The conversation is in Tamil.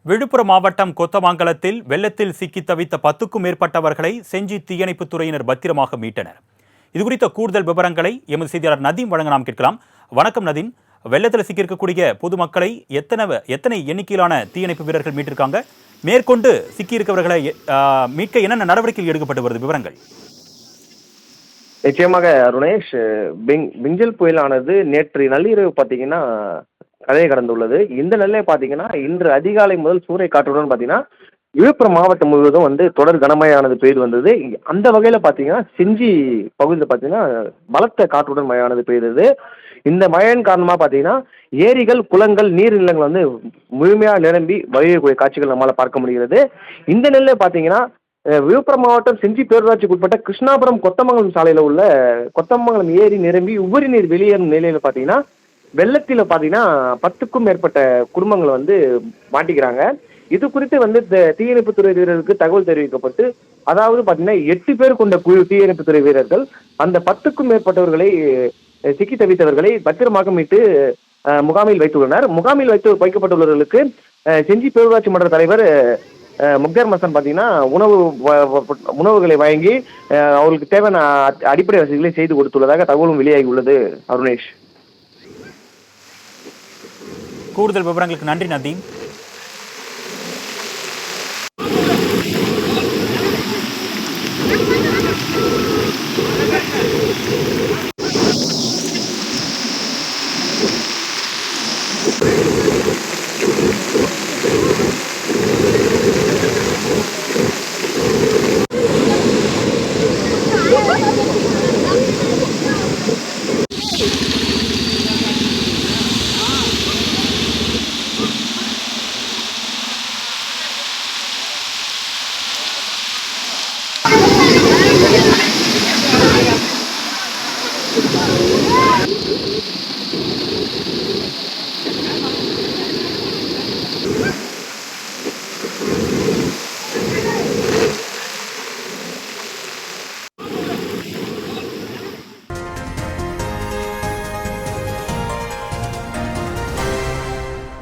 விழுப்புரம் மாவட்டம் கொத்தமங்கலத்தில் வெள்ளத்தில் சிக்கி தவித்த 10க்கும் மேற்பட்டவர்களை செஞ்சி தீயணைப்புத் துறையினர் பத்திரமாக மீட்டனர். இதுகுறித்த கூடுதல் விவரங்களை எமது செய்தியாளர் நதீம் வழங்க நாம் கேட்கலாம். வணக்கம் நதீம், வெள்ளத்தில் சிக்கியிருக்கக்கூடிய பொதுமக்களை எத்தனை எண்ணிக்கையிலான தீயணைப்பு வீரர்கள் மீட்டிருக்காங்க? மேற்கொண்டு சிக்கியிருக்கவர்களை மீட்க என்னென்ன நடவடிக்கைகள் எடுக்கப்பட்டு வருது? விவரங்கள். நிச்சயமாக அருணேஷ், பிஞ்சல் புயலானது நேற்று நள்ளிரவு பார்த்தீங்கன்னா கரையை கடந்துள்ளது. இந்த நிலையை பார்த்தீங்கன்னா இன்று அதிகாலை முதல் சூறை காற்றுடன் பார்த்தீங்கன்னா விழுப்புரம் மாவட்டம் முழுவதும் தொடர் கனமழையானது பெய்து வந்தது. அந்த வகையில் பார்த்தீங்கன்னா செஞ்சி பகுதியில் பார்த்தீங்கன்னா பலத்த காற்றுடன் மழையானது பெய்தது. இந்த மழையின் காரணமாக பார்த்தீங்கன்னா ஏரிகள், குளங்கள், நீர்நிலங்கள் முழுமையாக நிரம்பி வழியக்கூடிய காட்சிகள் நம்மளால் பார்க்க முடிகிறது. இந்த நிலையில் பார்த்தீங்கன்னா விழுப்புரம் மாவட்டம் செஞ்சி பேரூராட்சிக்கு உட்பட்ட கிருஷ்ணாபுரம் கொத்தமங்கலம் சாலையில் உள்ள கொத்தமங்கலம் ஏரி நிரம்பி உபரி நீர் வெளியேறும் நிலையில் பார்த்தீங்கன்னா வெள்ளத்தில் பார்த்தீங்கன்னா 10க்கும் மேற்பட்ட குடும்பங்கள் மாட்டிக்கிறாங்க. இது குறித்து தீயணைப்புத்துறை வீரருக்கு தகவல் தெரிவிக்கப்பட்டு, அதாவது பார்த்தீங்கன்னா 8 பேர் கொண்ட குழு தீயணைப்புத்துறை வீரர்கள் அந்த 10க்கும் மேற்பட்டவர்களை சிக்கி தவித்தவர்களை பத்திரமாக மீட்டு முகாமில் வைத்துள்ளனர். முகாமில் வைக்கப்பட்டுள்ளவர்களுக்கு செஞ்சி பேரூராட்சி மன்ற தலைவர் முக்தார் மசன் பார்த்தீங்கன்னா உணவுகளை வழங்கி அவர்களுக்கு தேவையான அடிப்படை வசதிகளை செய்து கொடுத்துள்ளதாக தகவலும் வெளியாகி உள்ளது. அருணேஷ், கூடுதல் விவரங்களுக்கு நன்றி நதீம்.